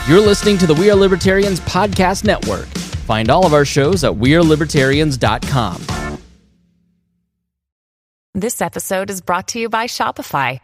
You're listening to the We Are Libertarians podcast network. Find all of our shows at wearelibertarians.com. This episode is brought to you by Shopify.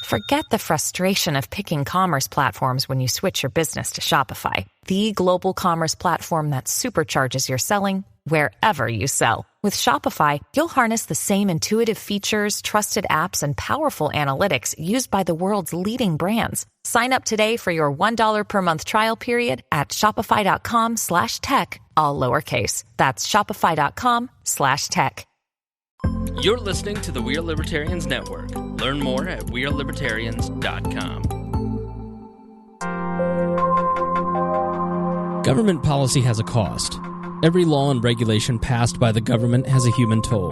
Forget the frustration of picking commerce platforms when you switch your business to Shopify, the global commerce platform that supercharges your selling wherever you sell. With Shopify, you'll harness the same intuitive features, trusted apps, and powerful analytics used by the world's leading brands. Sign up today for your $1 per month trial period at shopify.com/tech, all lowercase. That's shopify.com/tech. You're listening to the We Are Libertarians network. Learn more at wearelibertarians.com. Government policy has a cost. Every law and regulation passed by the government has a human toll.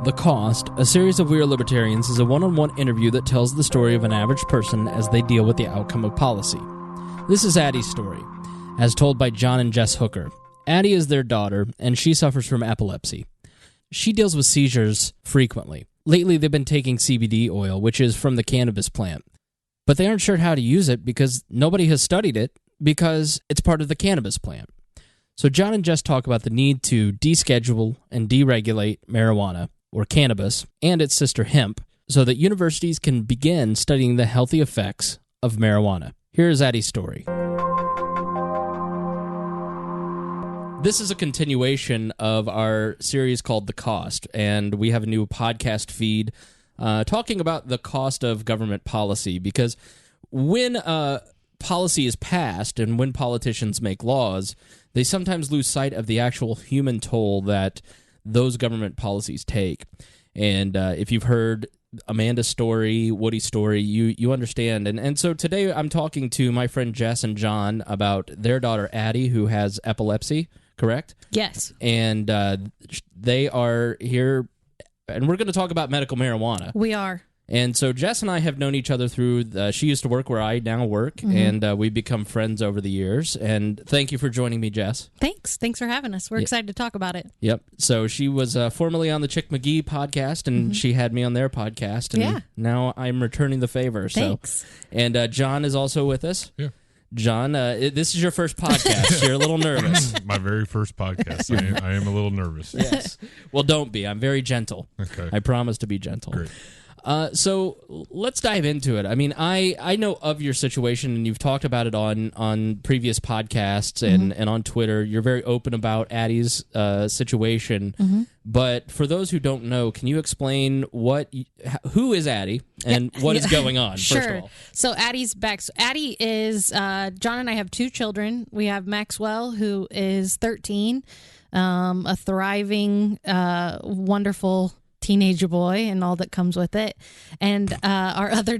The Cost, a series of We Are Libertarians, is a one-on-one interview that tells the story of an average person as they deal with the outcome of policy. This is Addi's story, as told by John and Jess Hooker. Addi is their daughter, and she suffers from epilepsy. She deals with seizures frequently. Lately, they've been taking CBD oil, which is from the cannabis plant. But they aren't sure how to use it because nobody has studied it because it's part of the cannabis plant. So John and Jess talk about the need to deschedule and deregulate marijuana, or cannabis, and its sister hemp, so that universities can begin studying the healthy effects of marijuana. Here's Addi's story. This is a continuation of our series called The Cost, and we have a new podcast feed talking about the cost of government policy, because when policy is passed and when politicians make laws, they sometimes lose sight of the actual human toll that those government policies take. And if you've heard Amanda's story, Woody's story, you understand. And so today I'm talking to my friend Jess and John about their daughter Addi, who has epilepsy, correct? Yes. And they are here, and we're going to talk about medical marijuana. We are. And so Jess and I have known each other through, she used to work where I now work, and we've become friends over the years. And thank you for joining me, Jess. Thanks for having us. We're excited to talk about it. Yep. So she was formerly on the Chick McGee podcast, and she had me on their podcast, and now I'm returning the favor. Thanks. So, and John is also with us. Yeah. John, this is your first podcast. You're a little nervous. My very first podcast. I am a little nervous. Yes. Well, don't be. I'm very gentle. Okay. I promise to be gentle. Great. So let's dive into it. I mean, I know of your situation, and you've talked about it on previous podcasts and on Twitter. You're very open about Addi's situation. But for those who don't know, can you explain who is Addi and what is going on, Sure. first of all? So Addi's back. So Addi is, John and I have two children. We have Maxwell, who is 13, a thriving, wonderful teenage boy and all that comes with it, and our other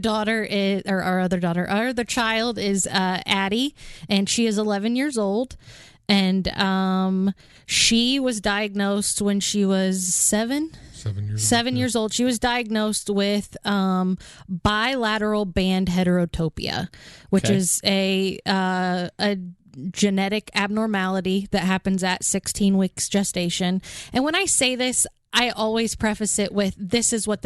child is Addi, and she is 11 years old, and she was diagnosed when she was 7 years old. She was diagnosed with bilateral band heterotopia, which is a genetic abnormality that happens at 16 weeks gestation. And when I say this, I always preface it with, this is what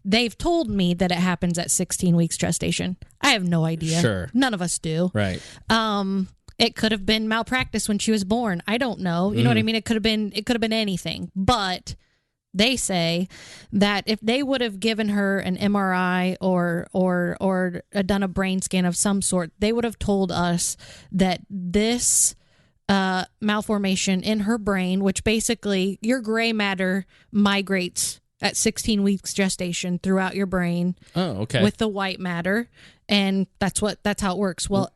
they've told me, that it happens at 16 weeks gestation. I have no idea. Sure. None of us do. Right. It could have been malpractice when she was born. I don't know. You know what I mean? It could have been anything. But they say that if they would have given her an MRI or done a brain scan of some sort, they would have told us that this malformation in her brain, which basically your gray matter migrates at 16 weeks gestation throughout your brain. Oh, okay. With the white matter, and that's how it works. Well,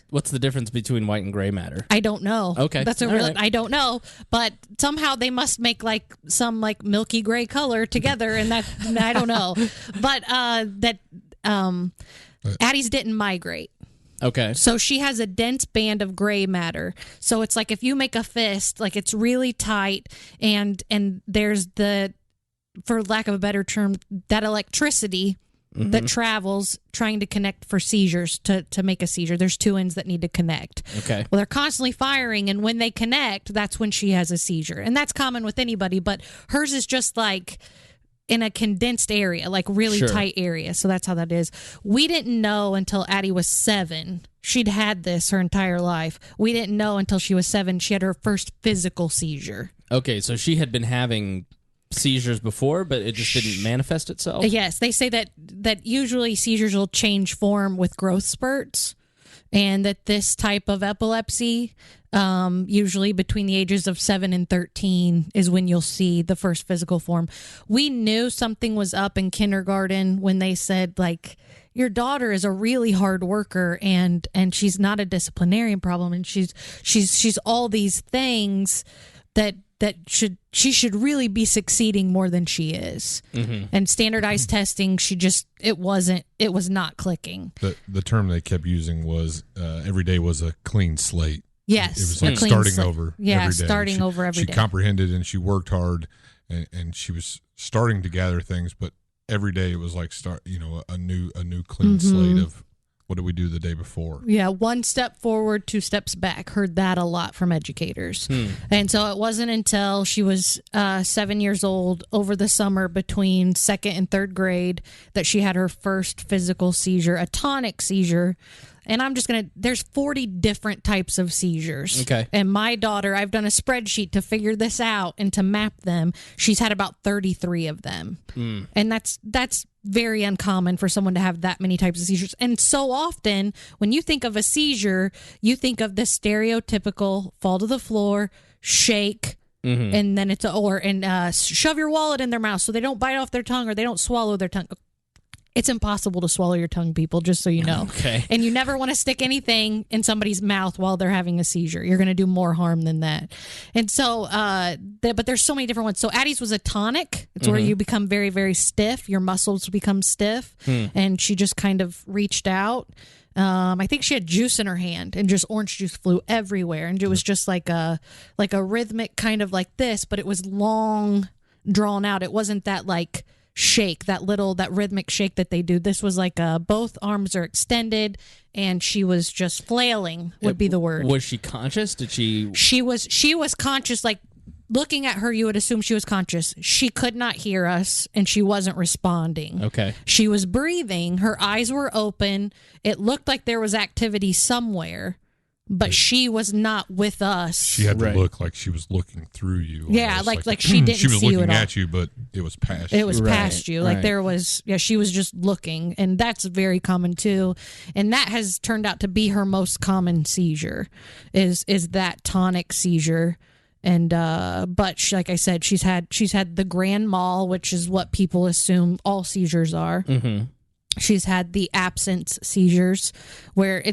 what's the difference between white and gray matter? I don't know. Okay. That's I don't know, but somehow they must make some milky gray color together, and that I don't know. But Addi's didn't migrate. Okay. So she has a dense band of gray matter. So it's like if you make a fist, it's really tight, and there's for lack of a better term, that electricity that travels trying to connect for seizures to make a seizure. There's two ends that need to connect. Okay. Well, they're constantly firing, and when they connect, that's when she has a seizure. And that's common with anybody, but hers is just in a condensed area, like really tight area. So that's how that is. We didn't know until Addi was 7. She'd had this her entire life. We didn't know until she was 7. She had her first physical seizure. Okay, so she had been having seizures before, but it just didn't manifest itself? Yes, they say that usually seizures will change form with growth spurts, and that this type of epilepsy, usually between the ages of 7 and 13, is when you'll see the first physical form. We knew something was up in kindergarten when they said, like, your daughter is a really hard worker, and she's not a disciplinarian problem, and she's all these things that she should really be succeeding more than she is. Mm-hmm. And standardized testing, it was not clicking. The term they kept using was every day was a clean slate. Yes. It was like starting over every day. Starting over every day. She comprehended and she worked hard and she was starting to gather things, but every day it was like a new clean slate of what did we do the day before? Yeah, 1 step forward, 2 steps back. Heard that a lot from educators. And so it wasn't until she was 7 years old, over the summer between 2nd and 3rd grade, that she had her first physical seizure, a tonic seizure. And there's 40 different types of seizures. Okay. And my daughter, I've done a spreadsheet to figure this out and to map them. She's had about 33 of them. And that's very uncommon for someone to have that many types of seizures. And so often, when you think of a seizure, you think of the stereotypical fall to the floor, shake, and then shove your wallet in their mouth so they don't bite off their tongue or they don't swallow their tongue. It's impossible to swallow your tongue, people, just so you know. Okay. And you never want to stick anything in somebody's mouth while they're having a seizure. You're going to do more harm than that. And so, but there's so many different ones. So Addi's was a tonic. It's where you become very, very stiff. Your muscles become stiff. And she just kind of reached out. I think she had juice in her hand, and just orange juice flew everywhere. And it was just like a rhythmic kind of like this, but it was long, drawn out. It wasn't that like shake, that rhythmic shake that they do. This was like both arms are extended and she was just flailing would be the word. Was she conscious? She was conscious. Like, looking at her, you would assume she was conscious. She could not hear us and she wasn't responding. Okay. She was breathing. Her eyes were open. It looked like there was activity somewhere, but she was not with us. She had to look like she was looking through you. Yeah, like she didn't see you at all. She was looking at you, but it was past you. It was past you. Like there was, she was just looking. And that's very common too. And that has turned out to be her most common seizure, is that tonic seizure. And but like I said, she's had the grand mal, which is what people assume all seizures are. Mm-hmm. She's had the absence seizures, where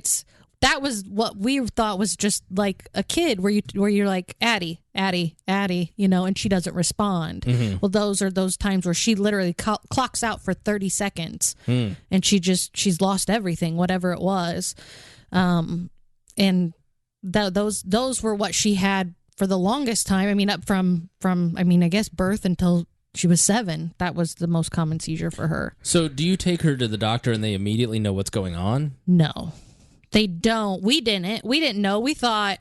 that was what we thought was just like a kid, where you're like, Addi, and she doesn't respond. Mm-hmm. Well, those are those times where she literally clocks out for 30 seconds and she's lost everything, whatever it was. And those were what she had for the longest time. I mean, up from I guess birth until she was 7. That was the most common seizure for her. So do you take her to the doctor and they immediately know what's going on? No. They don't. We didn't know. We thought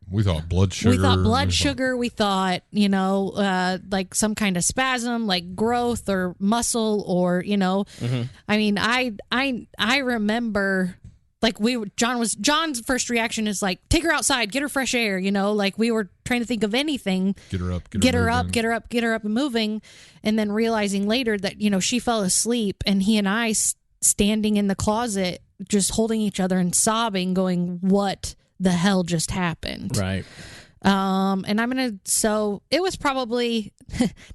blood sugar. We thought blood sugar. We thought, like some kind of spasm, like growth or muscle, or Mm-hmm. I mean, I remember, like John's first reaction is like, take her outside, get her fresh air. Like we were trying to think of anything. Get her up and moving, and then realizing later that she fell asleep, and he and I standing in the closet, just holding each other and sobbing, going, what the hell just happened? Right. And so it was probably,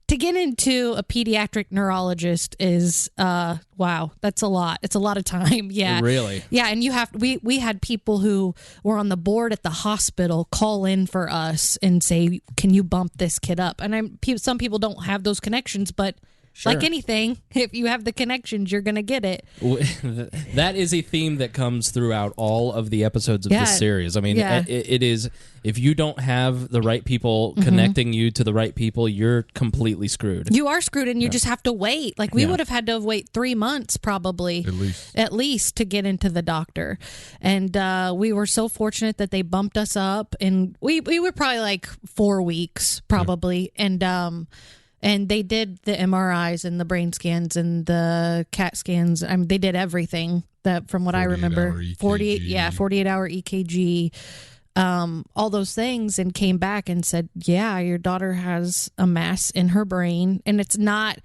to get into a pediatric neurologist is, wow, that's a lot. It's a lot of time. Yeah. Really? Yeah. And we had people who were on the board at the hospital call in for us and say, can you bump this kid up? And some people don't have those connections, but sure. Like anything, if you have the connections, you're going to get it. That is a theme that comes throughout all of the episodes of this series. I mean, it is, if you don't have the right people connecting you to the right people, you're completely screwed. You are screwed, and you just have to wait. Like, we would have had to wait 3 months probably, at least to get into the doctor. And we were so fortunate that they bumped us up, and we were probably like 4 weeks probably. Yeah. And they did the MRIs and the brain scans and the CAT scans. I mean, they did everything that, from what I remember, 48-hour EKG, all those things, and came back and said, yeah, your daughter has a mass in her brain. And it's not,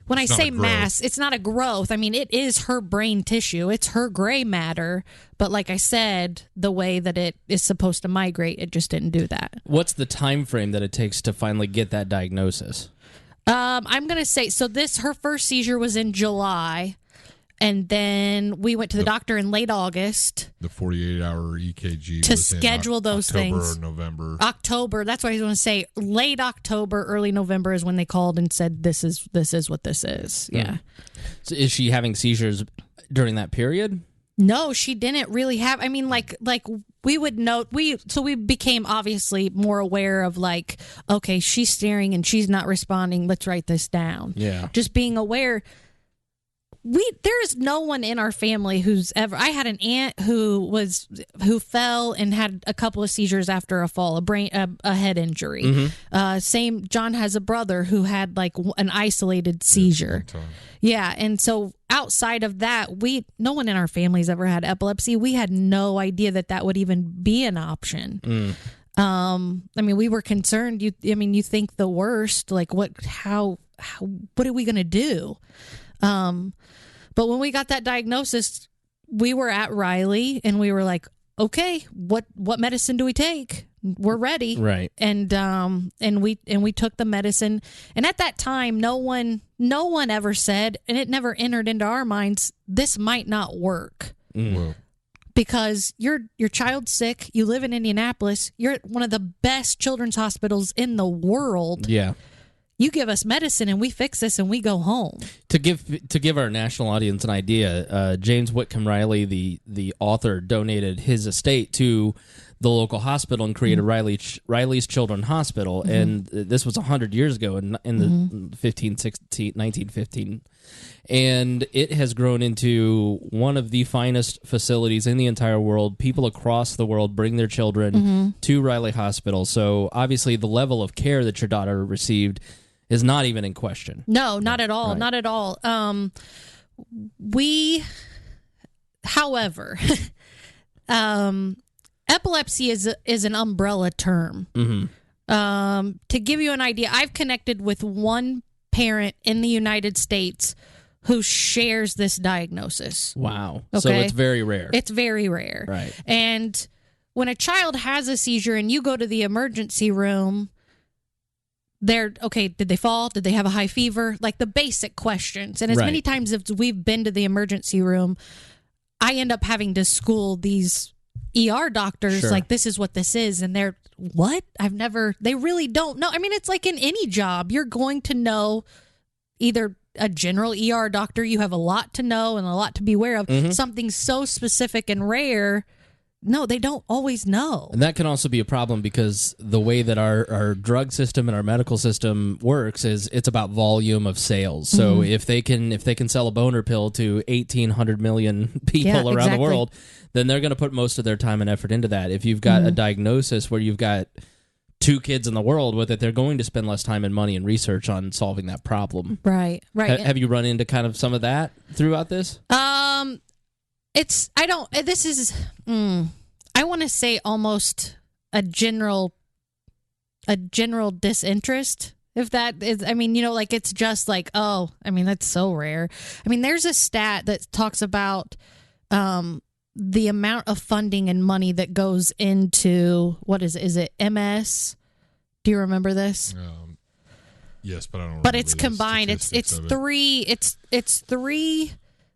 when I say mass, it's not a growth. I mean, it is her brain tissue. It's her gray matter. But like I said, the way that it is supposed to migrate, it just didn't do that. What's the time frame that it takes to finally get that diagnosis? I'm going to say, so her first seizure was in July. And then we went to the doctor in late August. The 48-hour EKG to schedule those things. October or November. October. That's what I was going to say. Late October, early November is when they called and said, "This is what this is." Yeah. So is she having seizures during that period? No, she didn't really have. I mean, like we would note. So we became obviously more aware of, like, okay, she's staring and she's not responding. Let's write this down. Yeah. Just being aware. There is no one in our family who's ever. I had an aunt who fell and had a couple of seizures after a fall, a head injury. Mm-hmm. John has a brother who had like an isolated seizure. Yeah, and so outside of that, no one in our family's ever had epilepsy. We had no idea that would even be an option. I mean, we were concerned. You think the worst. Like, what are we gonna do? But when we got that diagnosis, we were at Riley and we were like, okay, what medicine do we take? We're ready. Right. And we took the medicine. And at that time, no one ever said, and it never entered into our minds, this might not work. Well, because your child's sick, you live in Indianapolis, you're at one of the best children's hospitals in the world. Yeah. You give us medicine and we fix this and we go home. To give our national audience an idea, James Whitcomb Riley, the author, donated his estate to the local hospital and created Riley's Children's Hospital. Mm-hmm. And this was 100 years ago in the 1915. And it has grown into one of the finest facilities in the entire world. People across the world bring their children to Riley Hospital. So obviously the level of care that your daughter received is not even in question. No, not at all. Right. Not at all. However, epilepsy is an umbrella term. Mm-hmm. To give you an idea, I've connected with one parent in the United States who shares this diagnosis. Wow. Okay? So it's very rare. It's very rare. Right. And when a child has a seizure and you go to the emergency room, did they fall? Did they have a high fever? Like the basic questions. And as many times as we've been to the emergency room, I end up having to school these ER doctors, like, this is what this is. And they're, what? They really don't know. I mean, it's like in any job, you're going to know either a general ER doctor, you have a lot to know and a lot to be aware of. Mm-hmm. Something so specific and rare, no, they don't always know. And that can also be a problem because the way that our drug system and our medical system works is it's about volume of sales. So if they can sell a boner pill to 1,800 million people around the world, then they're going to put most of their time and effort into that. If you've got a diagnosis where you've got 2 kids in the world with it, they're going to spend less time and money and research on solving that problem. Right. Have you run into kind of some of that throughout this? I want to say almost a general disinterest, if that is, I mean, like, it's just like, oh, I mean, that's so rare. I mean, there's a stat that talks about the amount of funding and money that goes into, what is it, MS? Do you remember this? Yes, but I don't. But it's combined. It's three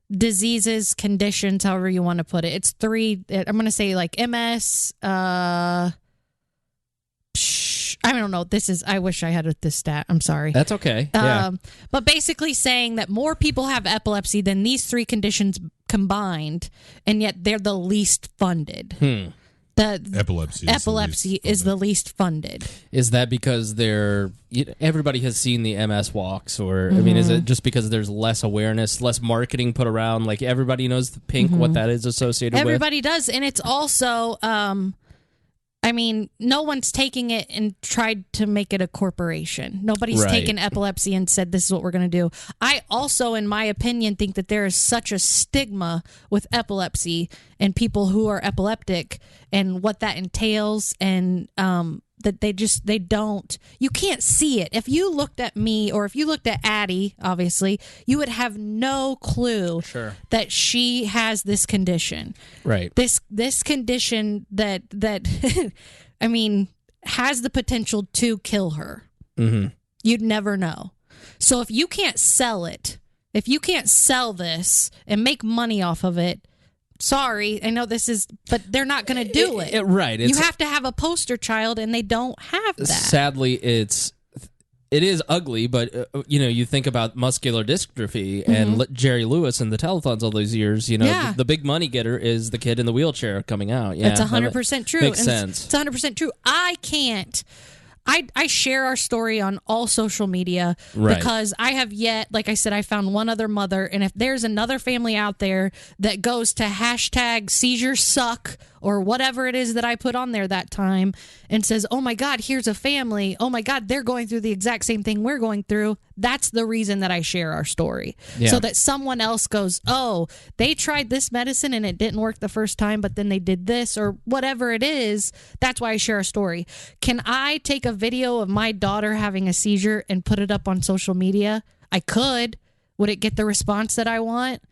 diseases, conditions, however you want to put it. It's 3. I'm going to say like MS. I don't know. I wish I had this stat. I'm sorry. That's okay. Yeah. But basically saying that more people have epilepsy than these 3 conditions combined, and yet they're the least funded. The epilepsy is the least funded. Is that because everybody has seen the MS walks, or I mean, is it just because there's less awareness, less marketing put around? Like, everybody knows the pink, what that is associated with. Everybody does, and it's also, I I mean, no one's taking it and tried to make it a corporation. Nobody's taken epilepsy and said, this is what we're going to do. I also, in my opinion, think that there is such a stigma with epilepsy and people who are epileptic and what that entails, and that they don't, you can't see it. If you looked at me or if you looked at Addi, obviously, you would have no clue that she has this condition. Right. This condition that I mean, has the potential to kill her. Mm-hmm. You'd never know. So if you can't sell it, if you can't sell this and make money off of it, sorry, I know this is, but they're not going to do it. Right. You have to have a poster child, and they don't have that. Sadly, it is ugly, but you think about muscular dystrophy and Jerry Lewis and the telethons all those years. The big money getter is the kid in the wheelchair coming out. Yeah, that's 100% true. Makes sense. It's 100% true. I share our story on all social media because I have yet, like I said, I found one other mother, and if there's another family out there that goes to hashtag seizures suck or whatever it is that I put on there that time and says, oh my God, here's a family, oh my God, they're going through the exact same thing we're going through, that's the reason that I share our story. Yeah. So that someone else goes, oh, they tried this medicine and it didn't work the first time, but then they did this or whatever it is. That's why I share a story. Can I take a video of my daughter having a seizure and put it up on social media? I could. Would it get the response that I want?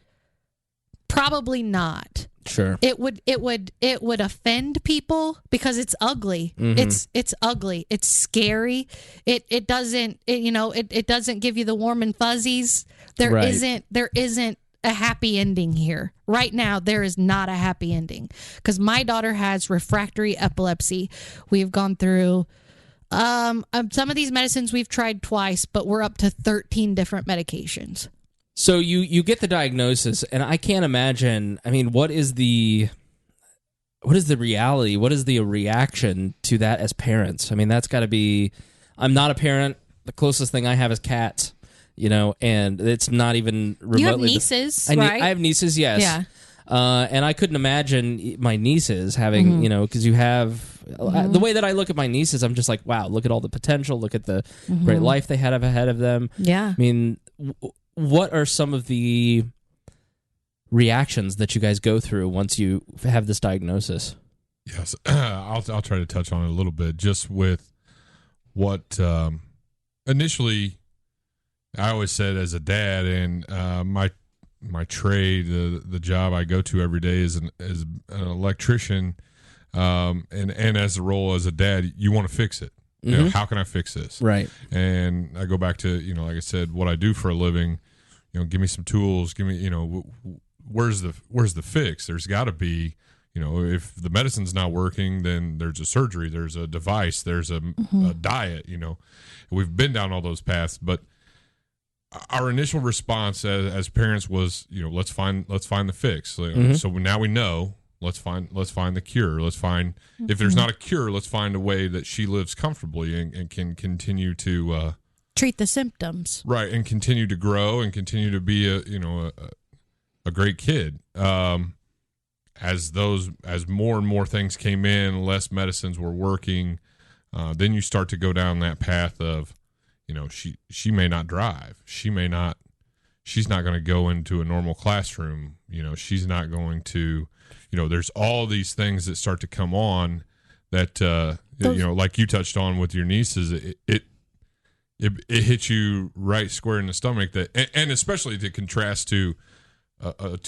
Probably not. Sure. It would offend people because it's ugly. Mm-hmm. It's ugly. It's scary. It doesn't give you the warm and fuzzies. There isn't a happy ending here. Right now there is not a happy ending because my daughter has refractory epilepsy. We've gone through some of these medicines we've tried twice, but we're up to 13 different medications. So you get the diagnosis, and I can't imagine. I mean, what is the reality? What is the reaction to that as parents? I mean, that's got to be. I'm not a parent. The closest thing I have is cats, and it's not even remotely. You have nieces, right? I have nieces, yes. Yeah. And I couldn't imagine my nieces having, because you have the way that I look at my nieces, I'm just like, wow, look at all the potential. Look at the great life they had ahead of them. Yeah. I mean. What are some of the reactions that you guys go through once you have this diagnosis? Yes, I'll try to touch on it a little bit. Just with what initially I always said as a dad, and my trade, the job I go to every day is an electrician, and as a role as a dad, you want to fix it. How can I fix this? Right. And I go back to, like I said, what I do for a living, give me some tools, give me, where's the fix? There's got to be, if the medicine's not working, then there's a surgery, there's a device, there's a diet, We've been down all those paths, but our initial response as parents was, let's find the fix. So now we know. Let's find the cure. Let's find if there's not a cure, let's find a way that she lives comfortably and can continue to treat the symptoms. Right, and continue to grow and continue to be a great kid. As more and more things came in, less medicines were working. Then you start to go down that path of, she may not drive. She's not going to go into a normal classroom. She's not going to. There's all these things that start to come on that, like you touched on with your nieces, it hits you right square in the stomach. And especially to contrast to a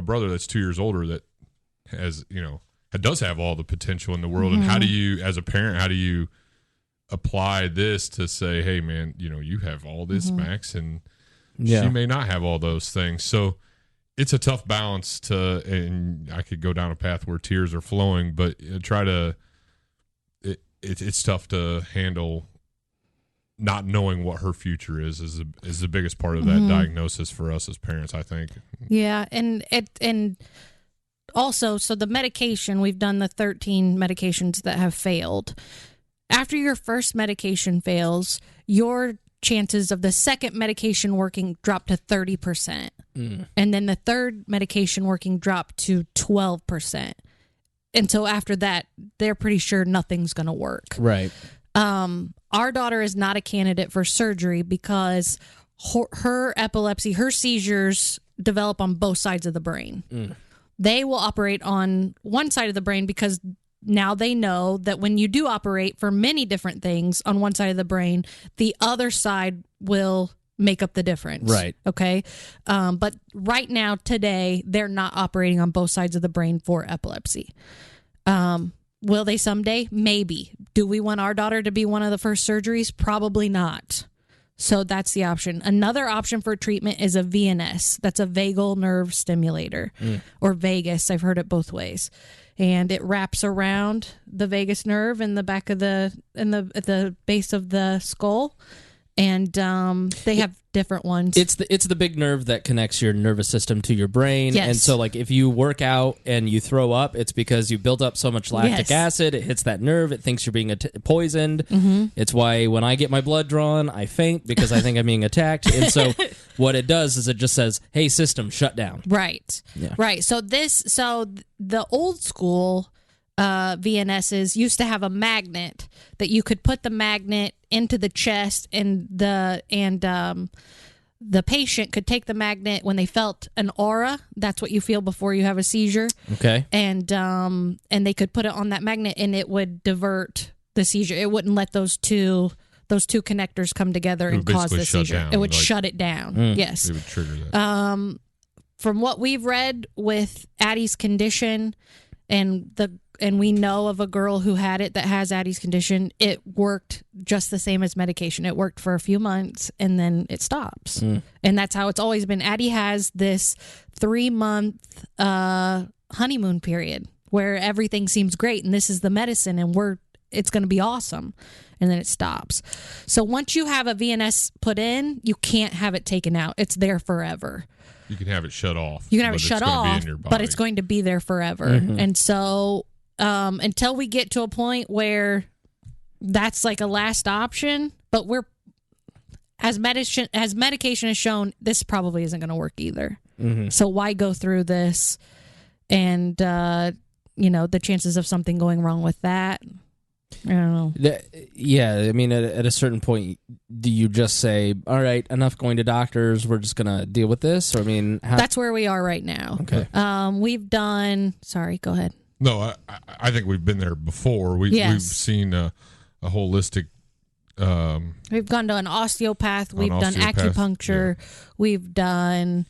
brother that's 2 years older that has, does have all the potential in the world. And how do you, as a parent, how do you apply this to say, hey man, you have all this, Max, and she may not have all those things. So, it's a tough balance and I could go down a path where tears are flowing, but it's tough to handle not knowing what her future is the biggest part of that diagnosis for us as parents, I think. Yeah. And also, so the medication, we've done the 13 medications that have failed. After your first medication fails, your chances of the second medication working drop to 30%. And then the third medication working drop to 12%. And so after that, they're pretty sure nothing's going to work. Right. Our daughter is not a candidate for surgery because her epilepsy, her seizures develop on both sides of the brain. They will operate on one side of the brain because now they know that when you do operate for many different things on one side of the brain, the other side will make up the difference. Right. Okay. But right now, today, they're not operating on both sides of the brain for epilepsy. Will they someday? Maybe. Do we want our daughter to be one of the first surgeries? Probably not. So that's the option. Another option for treatment is a VNS. That's a vagal nerve stimulator, or vagus. I've heard it both ways. And it wraps around the vagus nerve in the back of at the base of the skull. And they have different ones. It's the big nerve that connects your nervous system to your brain. Yes. And so, like, if you work out and you throw up, it's because you built up so much lactic acid. It hits that nerve. It thinks you're being poisoned. It's why when I get my blood drawn, I faint because I think I'm being attacked. And so what it does is it just says, hey, system, shut down. Right. Yeah. Right. So the old school VNSs used to have a magnet that you could put the magnet into the chest, and the patient could take the magnet when they felt an aura. That's what you feel before you have a seizure. Okay. And they could put it on that magnet, and it would divert the seizure. It wouldn't let those two connectors come together and cause the seizure. It would shut it down. Yes. It would trigger that. From what we've read with Addi's condition, and we know of a girl who had it that has Addi's condition, it worked just the same as medication. It worked for a few months, and then it stops. And that's how it's always been. Addi has this 3-month honeymoon period where everything seems great, and this is the medicine, and it's going to be awesome. And then it stops. So once you have a VNS put in, you can't have it taken out. It's there forever. You can have it shut off. You can have it shut off, but it's going to be there forever. And so until we get to a point where that's like a last option, but as medication has shown, this probably isn't going to work either. So why go through this? And the chances of something going wrong with that, I don't know. Yeah, I mean, at a certain point, do you just say, all right, enough going to doctors, we're just going to deal with this? Or, I mean, that's where we are right now. Okay. We've done, sorry, go ahead. No, I think we've been there before. We've seen a holistic. We've gone to an osteopath. We've done acupuncture. Yeah. We've done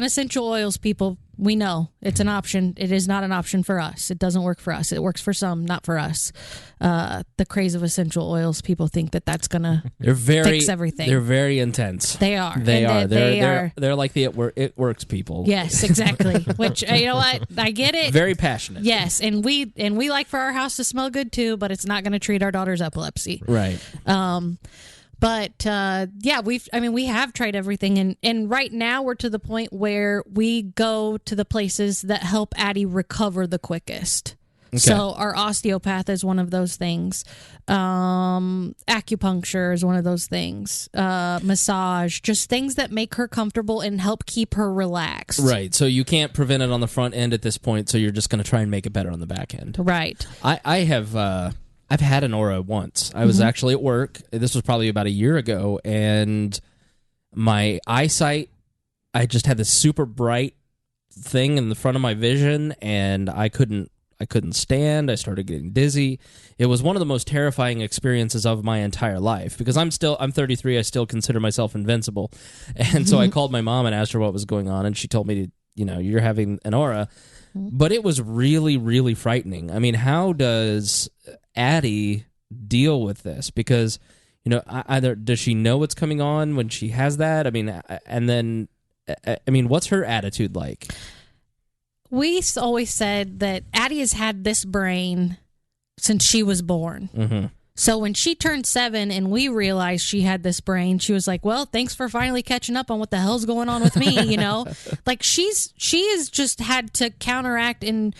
essential oils. People, we know it's an option. It is not an option for us. It doesn't work for us. It works for some, not for us. The craze of essential oils, people think that's gonna fix everything. They're very intense. They are. They're like the it works people. Yes, exactly. Which you know what, I get it. Very passionate. Yes, and we like for our house to smell good too, but it's not going to treat our daughter's epilepsy. Right. But we have tried everything, and right now we're to the point where we go to the places that help Addi recover the quickest. Okay. So our osteopath is one of those things. Acupuncture is one of those things. Massage, just things that make her comfortable and help keep her relaxed. Right. So you can't prevent it on the front end at this point, so you're just going to try and make it better on the back end. Right. I've had an aura once. I was actually at work. This was probably about a year ago, and my eyesight, I just had this super bright thing in the front of my vision, and I couldn't stand. I started getting dizzy. It was one of the most terrifying experiences of my entire life because I'm 33. I still consider myself invincible. And so I called my mom and asked her what was going on, and she told me you're having an aura. But it was really, really frightening. I mean, how does Addi deal with this? Because, either does she know what's coming on when she has that? I mean, and then, what's her attitude like? We always said that Addi has had this brain since she was born. Mm-hmm. So when she turned 7 and we realized she had this brain, she was like, well, thanks for finally catching up on what the hell's going on with me, Like she has just had to counteract and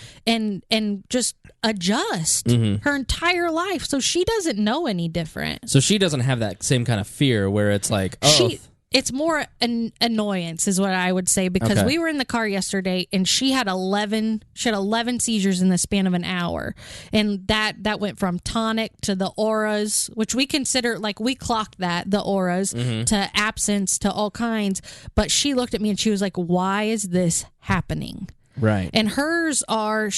just adjust her entire life. So she doesn't know any different. So she doesn't have that same kind of fear where it's like, oh, it's more an annoyance is what I would say, because we were in the car yesterday and she had 11 seizures in the span of an hour, and that went from tonic to the auras, which we consider, like, we clocked the auras to absence to all kinds. But she looked at me and she was like, why is this happening? Right. And hers are,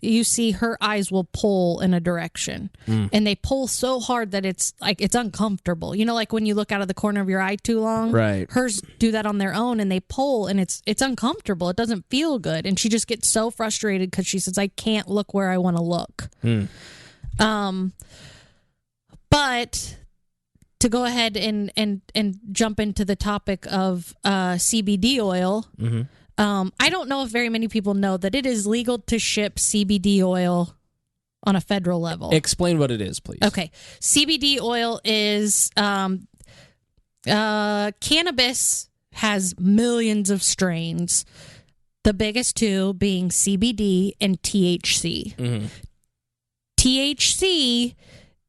you see her eyes will pull in a direction, and they pull so hard that it's uncomfortable. You know, like when you look out of the corner of your eye too long. Right. Hers do that on their own, and they pull, and it's uncomfortable. It doesn't feel good, and she just gets so frustrated because she says, I can't look where I want to look. But to go ahead and jump into the topic of CBD oil. I don't know if very many people know that it is legal to ship CBD oil on a federal level. Explain what it is, please. Okay. CBD oil is cannabis has millions of strains, the biggest two being CBD and THC. THC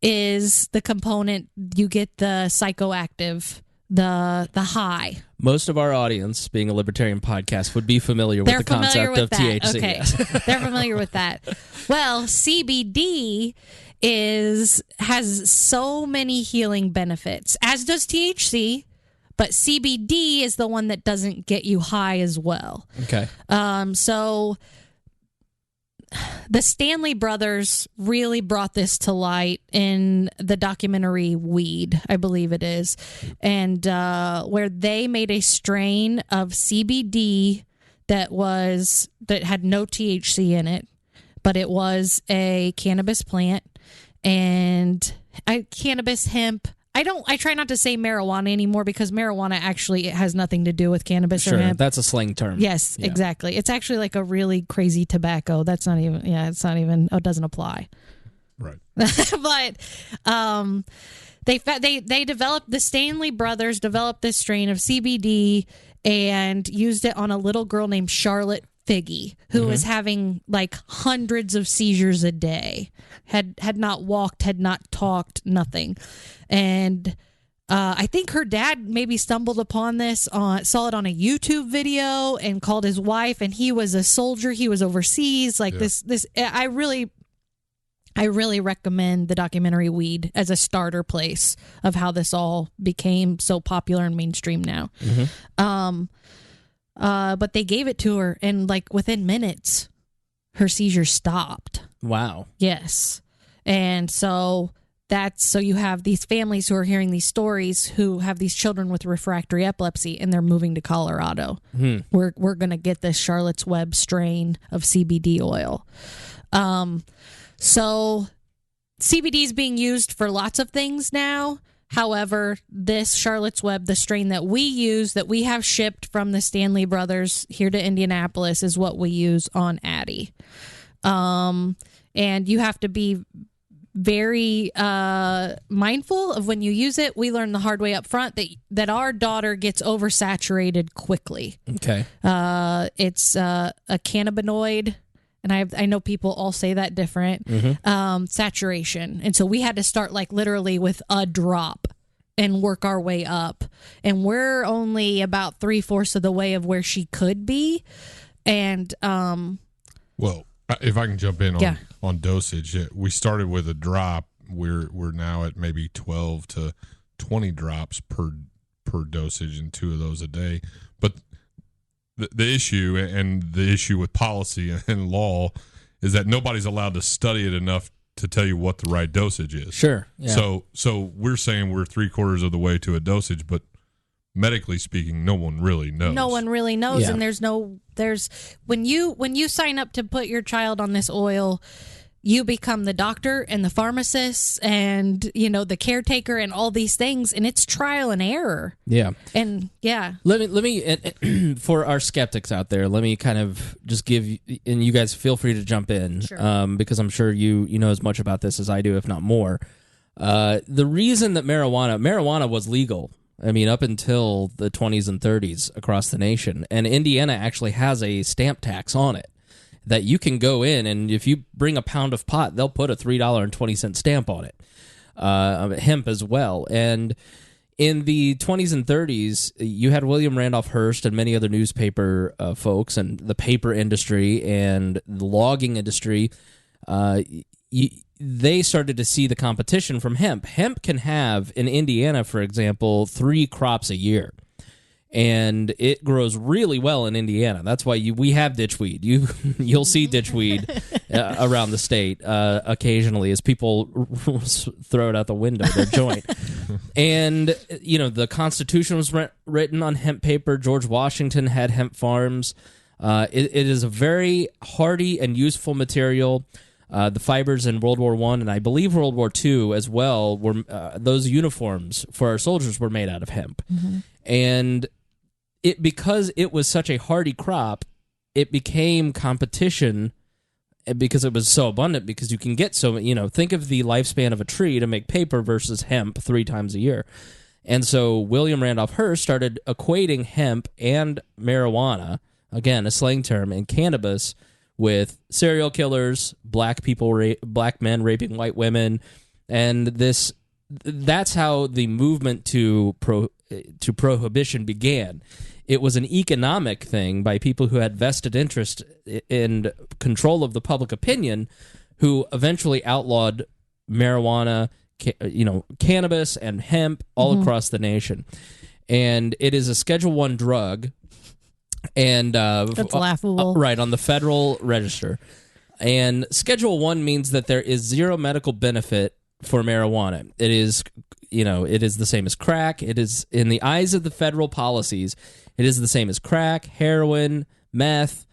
is the component you get the psychoactive, the high. Most of our audience, being a libertarian podcast, would be familiar with the concept of THC. Okay. Yes. They're familiar with that. Well, CBD has so many healing benefits, as does THC, but CBD is the one that doesn't get you high as well. Okay. So the Stanley brothers really brought this to light in the documentary Weed, I believe it is, and where they made a strain of CBD that had no THC in it, but it was a cannabis plant and cannabis hemp. I try not to say marijuana anymore, because marijuana actually, it has nothing to do with cannabis or hemp. That's a slang term. Yes, exactly. It's actually like a really crazy tobacco. It doesn't apply. Right. But they developed, the Stanley brothers developed this strain of CBD and used it on a little girl named Charlotte Figgy, who was having like hundreds of seizures a day, had not walked, had not talked, nothing. And I think her dad maybe stumbled upon this, saw it on a YouTube video and called his wife, and he was a soldier. He was overseas. I really recommend the documentary Weed as a starter place of how this all became so popular and mainstream now. But they gave it to her, and like within minutes, her seizures stopped. Wow. Yes. And so you have these families who are hearing these stories, who have these children with refractory epilepsy, and they're moving to Colorado. We're going to get this Charlotte's Web strain of CBD oil. So CBD is being used for lots of things now. However, this Charlotte's Web, the strain that we use, that we have shipped from the Stanley brothers here to Indianapolis, is what we use on Addi. And you have to be very mindful of when you use it. We learned the hard way up front that our daughter gets oversaturated quickly. Okay. It's a cannabinoid, and I know people all say that different, saturation. And so we had to start like literally with a drop and work our way up. And we're only about 3/4 of the way of where she could be. And well, if I can jump in on dosage, we started with a drop. We're now at maybe 12 to 20 drops per dosage, and 2 of those a day. But the issue, and the issue with policy and law, is that nobody's allowed to study it enough to tell you what the right dosage is. Sure. Yeah. So we're saying we're 3/4 of the way to a dosage, but medically speaking, no one really knows. No one really knows, Yeah. and there's when you sign up to put your child on this oil, you become the doctor and the pharmacist and the caretaker and all these things, and it's trial and error. Yeah. And yeah. Let me for our skeptics out there, let me kind of just give, and you guys feel free to jump in, Sure. because I'm sure you know as much about this as I do, if not more. The reason that marijuana was legal, I mean, up until the 20s and 30s across the nation, and Indiana actually has a stamp tax on it that you can go in, and if you bring a pound of pot, they'll put a $3.20 stamp on it. Hemp as well. And In the 20s and 30s, you had William Randolph Hearst and many other newspaper folks and the paper industry and the logging industry. They started to see the competition from hemp. Hemp can have, in Indiana, for example, 3 crops a year. And it grows really well in Indiana. That's why we have ditchweed. You'll see ditchweed around the state occasionally as people throw it out the window, their joint. And, the Constitution was written on hemp paper. George Washington had hemp farms. It is a very hardy and useful material. The fibers in World War I and I believe World War II as well, were those uniforms for our soldiers were made out of hemp. Mm-hmm. And because it was such a hardy crop, it became competition because it was so abundant, because you can get think of the lifespan of a tree to make paper versus hemp 3 times a year. And so William Randolph Hearst started equating hemp and marijuana, again, a slang term, and cannabis with serial killers, black men raping white women, and that's how the movement to prohibition began. It was an economic thing by people who had vested interest in control of the public opinion, who eventually outlawed marijuana, cannabis and hemp all across the nation. And it is a Schedule I drug, and that's laughable, right, on the Federal Register. And Schedule I means that there is zero medical benefit for marijuana. It is the same as crack. It is, in the eyes of the federal policies, it is the same as crack, heroin, meth.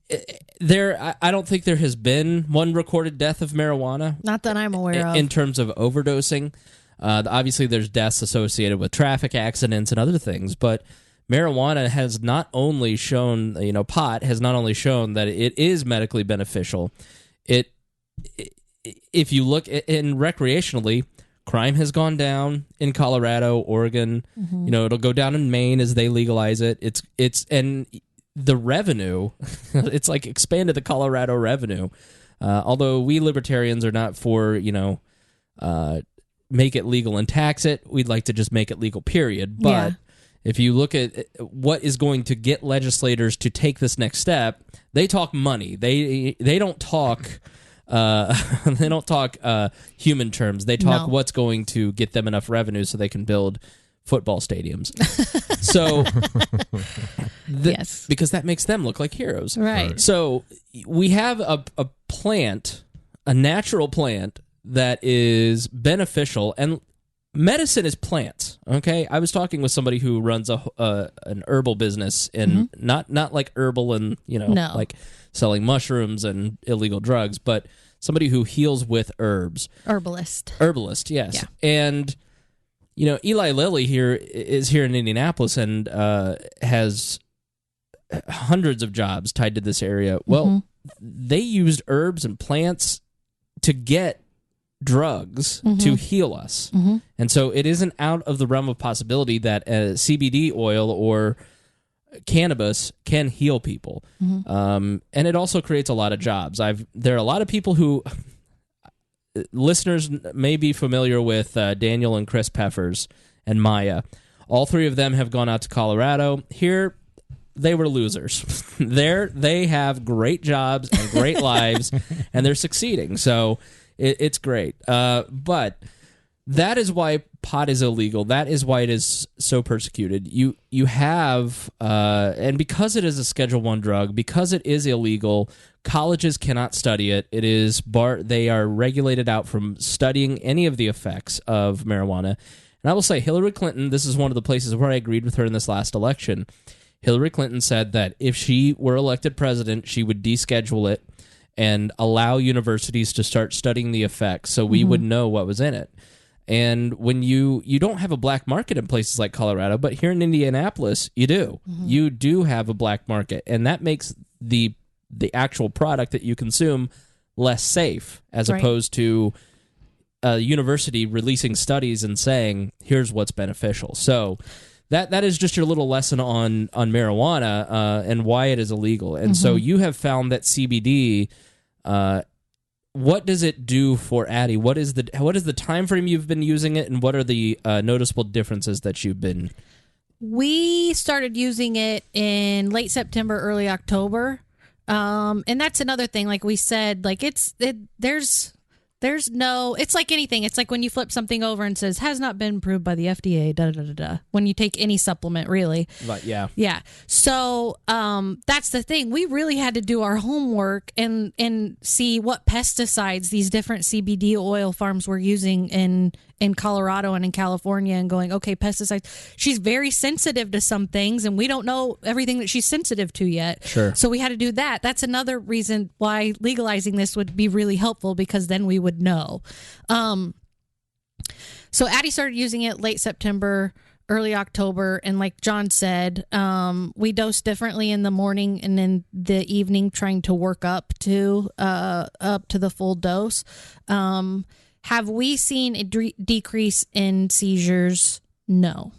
I don't think there has been one recorded death of marijuana. Not that I'm aware of. In terms of overdosing. Obviously, there's deaths associated with traffic accidents and other things, but marijuana has not only shown, pot has not only shown that it is medically beneficial. If you look in recreationally, crime has gone down in Colorado, Oregon. Mm-hmm. It'll go down in Maine as they legalize it. It's and the revenue, it's like expanded the Colorado revenue. Although we libertarians are not for make it legal and tax it. We'd like to just make it legal, period. But if you look at what is going to get legislators to take this next step, they talk money. They don't talk. They don't talk human terms. They talk what's going to get them enough revenue so they can build football stadiums. So, yes, because that makes them look like heroes, right? So we have a plant, a natural plant that is beneficial, and medicine is plants. Okay, I was talking with somebody who runs an herbal business, and not like herbal and like selling mushrooms and illegal drugs, but somebody who heals with herbs. Herbalist, yes. Yeah. And, Eli Lilly is here in Indianapolis and has hundreds of jobs tied to this area. Well, they used herbs and plants to get drugs to heal us. And so it isn't out of the realm of possibility that CBD oil or cannabis can heal people. And it also creates a lot of jobs. There are a lot of people who listeners may be familiar with Daniel and Chris Peffers and Maya. All 3 of them have gone out to Colorado. Here, they were losers. There, they have great jobs and great lives, and they're succeeding. So it's great. But that is why pot is illegal. That is why it is so persecuted. You have, and because it is a Schedule I drug, because it is illegal, colleges cannot study it. It is they are regulated out from studying any of the effects of marijuana. And I will say, Hillary Clinton, this is one of the places where I agreed with her in this last election. Hillary Clinton said that if she were elected president, she would deschedule it and allow universities to start studying the effects so we would know what was in it. And when you don't have a black market in places like Colorado, but here in Indianapolis, you do. You do have a black market, and that makes the actual product that you consume less safe, as opposed to a university releasing studies and saying, here's what's beneficial. So that is just your little lesson on marijuana and why it is illegal. And so you have found that CBD what does it do for Addi? What is the time frame you've been using it, and what are the noticeable differences that you've been? We started using it in late September, early October, and that's another thing. Like we said, like there's no, it's like anything. It's like when you flip something over and says, has not been approved by the FDA, when you take any supplement, really. But yeah. Yeah. So that's the thing. We really had to do our homework and see what pesticides these different CBD oil farms were using in Colorado and in California, and going, okay, pesticides. She's very sensitive to some things, and we don't know everything that she's sensitive to yet. Sure. So we had to do that. That's another reason why legalizing this would be really helpful, because then we would know. So Addi started using it late September, early October, and like John said, we dose differently in the morning and in the evening, trying to work up to the full dose. Have we seen a decrease in seizures? No.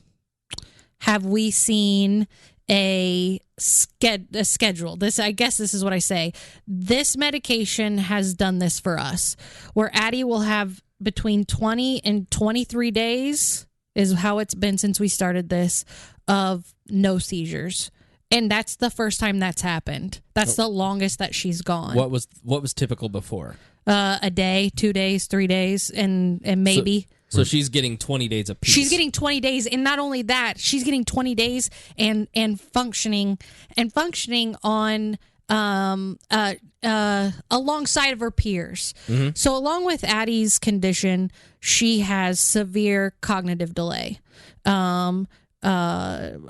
Have we seen a schedule? I guess this is what I say. This medication has done this for us, where Addi will have between 20 and 23 days, is how it's been since we started this, of no seizures. And that's the first time that's happened. That's the longest that she's gone. What was typical before? A day, 2 days, 3 daes, and maybe. So she's getting 20 days apiece. She's getting 20 days, and not only that, she's getting 20 days and functioning on alongside of her peers. Mm-hmm. So along with Addi's condition, she has severe cognitive delay.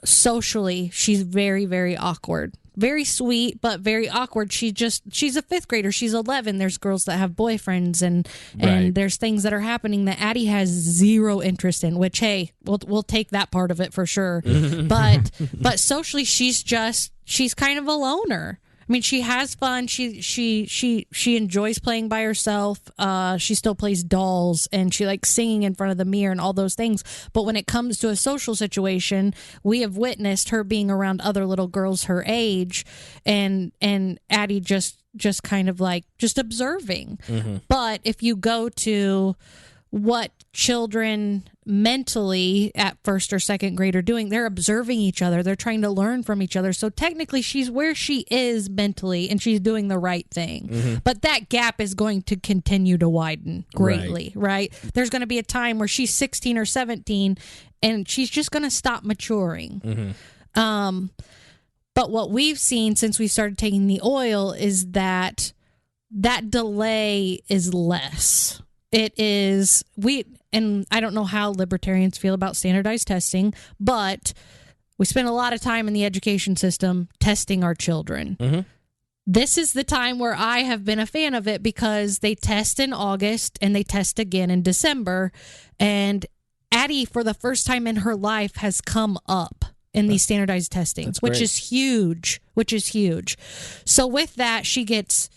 Socially, she's very, very awkward. Very sweet, but very awkward. She's a fifth grader. She's 11. There's girls that have boyfriends, and there's things that are happening that Addi has zero interest in, which, hey, we'll take that part of it for sure. but socially, she's kind of a loner. I mean, she has fun. She enjoys playing by herself. She still plays dolls, and she likes singing in front of the mirror and all those things. But when it comes to a social situation, we have witnessed her being around other little girls her age, and Addi just kind of like just observing. Mm-hmm. But if you go to what children mentally at first or second grade are doing, they're observing each other. They're trying to learn from each other. So technically she's where she is mentally, and she's doing the right thing. Mm-hmm. But that gap is going to continue to widen greatly, right? There's going to be a time where she's 16 or 17 and she's just going to stop maturing. Mm-hmm. But what we've seen since we started taking the oil is that delay is less. It is, and I don't know how libertarians feel about standardized testing, but we spend a lot of time in the education system testing our children. Mm-hmm. This is the time where I have been a fan of it, because they test in August and they test again in December. And Addi, for the first time in her life, has come up in these standardized testing, which is huge. So with that, she's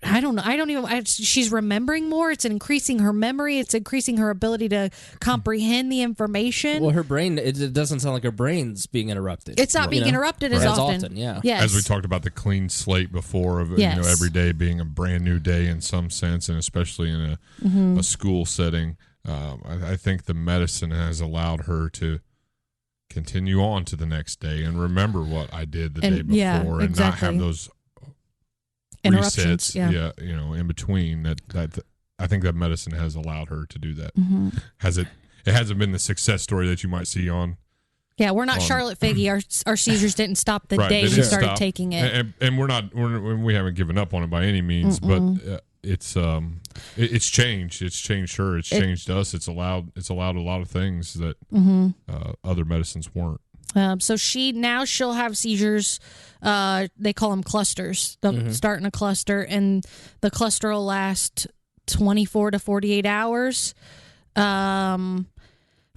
I don't know. She's remembering more. It's increasing her memory. It's increasing her ability to comprehend the information. Well, her brain, it doesn't sound like her brain's being interrupted. It's not being interrupted as often. Yeah. Yes. As we talked about the clean slate before, of every day being a brand new day in some sense, and especially in a school setting. I think the medicine has allowed her to continue on to the next day and remember what I did the day before, and not have those resets, in between. That I think that medicine has allowed her to do that. Mm-hmm. It hasn't been the success story that you might see on. Yeah, we're not Charlotte Figge. Our seizures didn't stop the day we started taking it, and we haven't given up on it by any means. But it's changed. It's changed her. It's changed us. It's allowed a lot of things that other medicines weren't. So she'll have seizures. They call them clusters. They'll start in a cluster, and the cluster will last 24 to 48 hours.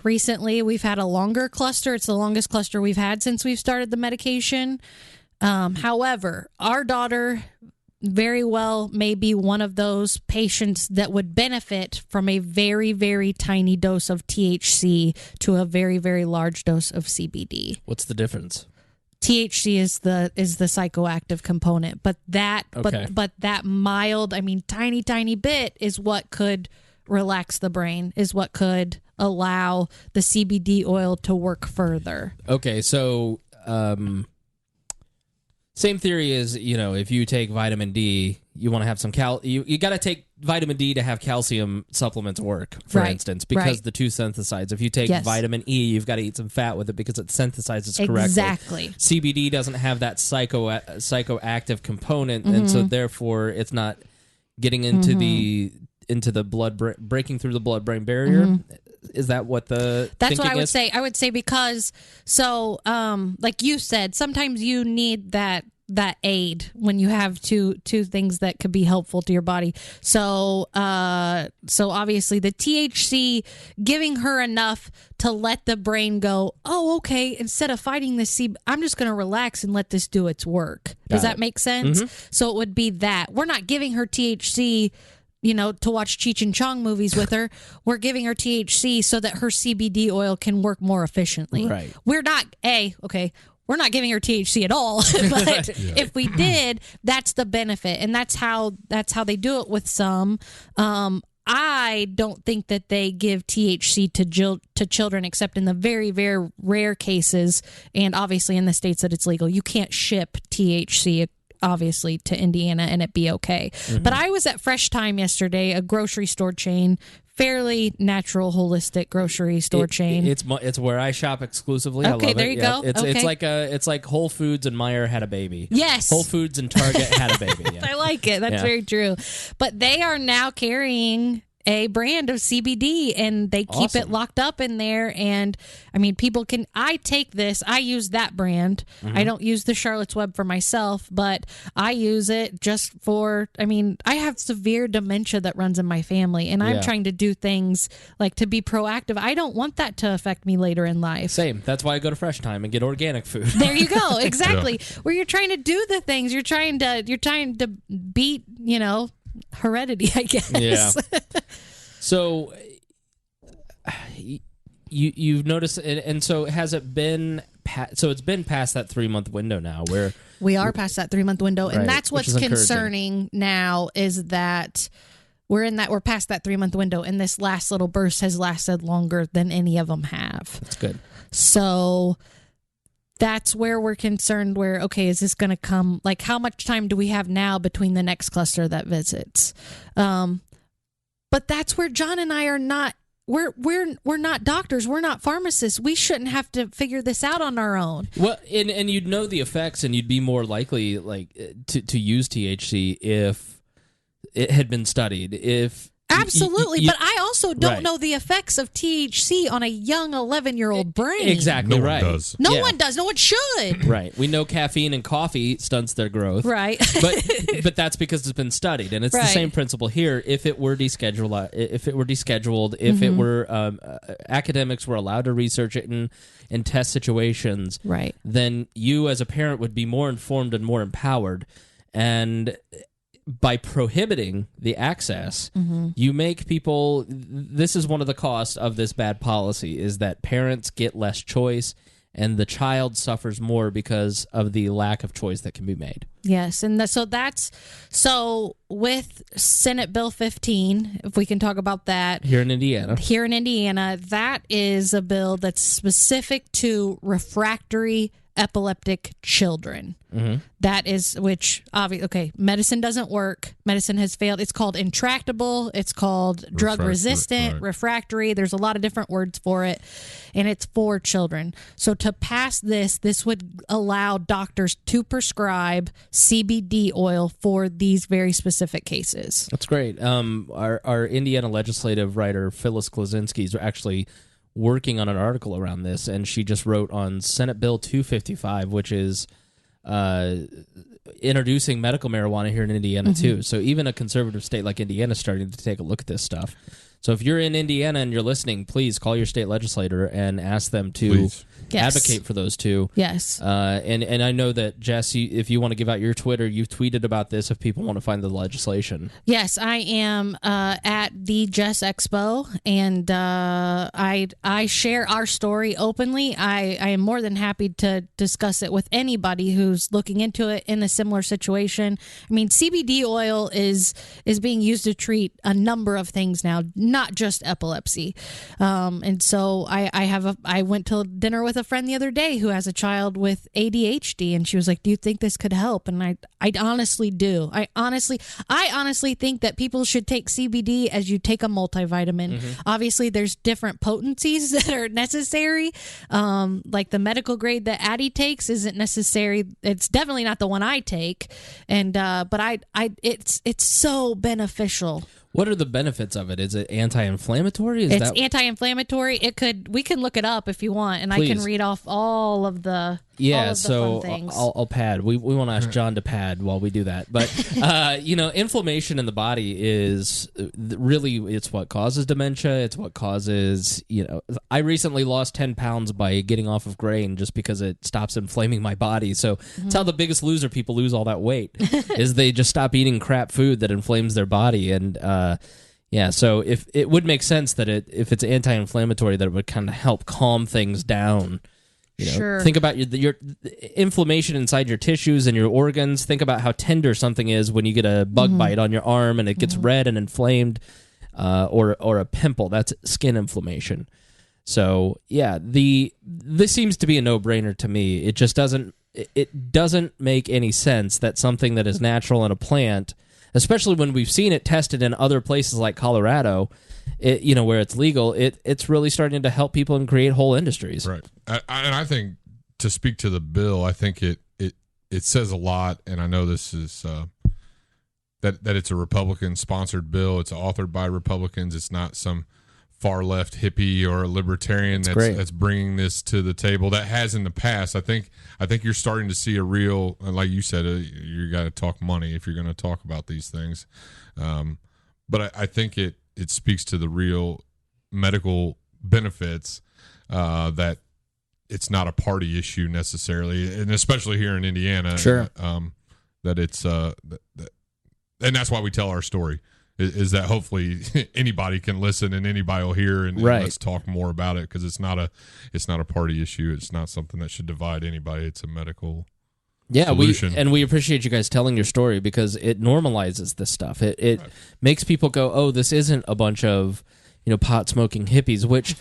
Recently, we've had a longer cluster. It's the longest cluster we've had since we've started the medication. However, our daughter very well may be one of those patients that would benefit from a very, very tiny dose of THC to a very, very large dose of CBD. What's the difference? THC is the psychoactive component, but that Okay. but that mild, I mean, tiny bit is what could relax the brain, is what could allow the CBD oil to work further. Okay, so same theory is, if you take vitamin D, you want to have some you got to take vitamin D to have calcium supplements work, for Right, instance, because right. the two synthesize. If you take Yes. vitamin E, you've got to eat some fat with it because it synthesizes correctly. Exactly. CBD doesn't have that psychoactive component, and so therefore it's not getting into the blood breaking through the blood-brain barrier. Is that what the That's what thinking I would is? say. I would say because like you said, sometimes you need that aid when you have two things that could be helpful to your body. So obviously the THC giving her enough to let the brain go, oh, okay, instead of fighting this, I'm just going to relax and let this do its work. Does that make sense? So it would be that. We're not giving her THC to watch Cheech and Chong movies with her. We're giving her THC so that her CBD oil can work more efficiently. Right. We're not, we're not giving her THC at all. But if we did, that's the benefit. And that's how they do it with some. I don't think that they give THC to children except in the very, very rare cases. And obviously in the states that it's legal, you can't ship THC obviously to Indiana and it be okay. But I was at Fresh Time yesterday, a grocery store chain, fairly natural, holistic grocery store chain. It's where I shop exclusively. Okay, I love there it. you go. It's like Whole Foods and Meijer had a baby. Yes. Whole Foods and Target had a baby. Yeah. I like it. That's very true. But they are now carrying a brand of CBD and they keep it locked up in there. And I mean, I take this, I use that brand. I don't use the Charlotte's Web for myself, but I use it just for, I have severe dementia that runs in my family and I'm trying to do things like to be proactive. I don't want that to affect me later in life. Same. That's why I go to Fresh Time and get organic food. There you go. Exactly. Where you're trying to do the things, you're trying to beat, heredity, I guess. Yeah. So you've noticed, and so has it been? So it's been past that 3-month window now, where we are past that 3-month window, and Right, that's which what's is concerning now is that we're past that 3-month window, and this last little burst has lasted longer than any of them have. That's good. So that's where we're concerned where, okay, is this going to come, like how much time do we have now between the next cluster that visits? But that's where John and I are not, we're not doctors, we're not pharmacists. We shouldn't have to figure this out on our own. Well, and you'd know the effects and you'd be more likely to use THC if it had been studied. Absolutely, but I also don't Right. know the effects of THC on a young 11-year-old brain. Exactly No right. one does. No one does. No one should. Right. We know caffeine and coffee stunts their growth. Right. but that's because it's been studied, and it's the Right. same principle here. If it were descheduled, if it were academics were allowed to research it in test situations, Right. then you as a parent would be more informed and more empowered. And by prohibiting the access, you make people. This is one of the costs of this bad policy: is that parents get less choice, and the child suffers more because of the lack of choice that can be made. Yes, and so with Senate Bill 15, if we can talk about that. Here in Indiana, That is a bill that's specific to refractory epileptic children. That is, which obviously, okay, medicine doesn't work. Medicine has failed. It's called intractable. It's called drug resistant, right. refractory. There's a lot of different words for it, and it's for children. So to pass this would allow doctors to prescribe CBD oil for these very specific cases. that's great. Our Indiana legislative writer Phyllis Klosinski is actually working on an article around this, and she just wrote on Senate Bill 255, which is introducing medical marijuana here in Indiana too. So even a conservative state like Indiana is starting to take a look at this stuff. So if you're in Indiana and you're listening, please call your state legislator and ask them to Please. advocate for those two. Yes. And I know that, Jess, if you want to give out your Twitter, you've tweeted about this if people want to find the legislation. Yes, I am at the Jess Expo, and I share our story openly. I am more than happy to discuss it with anybody who's looking into it in a similar situation. I mean, CBD oil is being used to treat a number of things now, not just epilepsy. And so I went to dinner with a friend the other day who has a child with ADHD, and she was like, "Do you think this could help?" And I honestly do. I honestly think that people should take CBD as you take a multivitamin. Obviously, there's different potencies that are necessary. Like the medical grade that Addi takes isn't necessary. It's definitely not the one I take. And but it's so beneficial. What are the benefits of it? Is it anti-inflammatory? It's anti-inflammatory. We can look it up if you want, and Please. I can read off all of the fun things. I'll pad. We want to ask John to pad while we do that. But inflammation in the body is really, it's what causes dementia. It's what causes, I recently lost 10 pounds by getting off of grain just because it stops inflaming my body. So it's how the Biggest Loser people lose all that weight is they just stop eating crap food that inflames their body. And so if it would make sense that if it's anti-inflammatory, that it would kind of help calm things down. Sure. Think about your inflammation inside your tissues and your organs. Think about how tender something is when you get a bug bite on your arm and it gets red and inflamed, or a pimple. That's skin inflammation. So yeah, this seems to be a no-brainer to me. It just doesn't make any sense that something that is natural in a plant, especially when we've seen it tested in other places like Colorado, where it's legal, it's really starting to help people and create whole industries. Right. And I think, to speak to the bill, I think it says a lot, and I know this is that it's a Republican-sponsored bill. It's authored by Republicans. It's not some far-left hippie or libertarian that's bringing this to the table. That has in the past. I think you're starting to see a real, like you said, you got to talk money if you're going to talk about these things. But I think it speaks to the real medical benefits, that it's not a party issue necessarily, and especially here in Indiana. Sure. That it's and that's why we tell our story, is that hopefully anybody can listen and anybody will hear, and let's talk more about it, because it's not a party issue. It's not something that should divide anybody. It's a medical solution. We appreciate you guys telling your story, because it normalizes this stuff. It makes people go, oh, this isn't a bunch of pot smoking hippies. Which,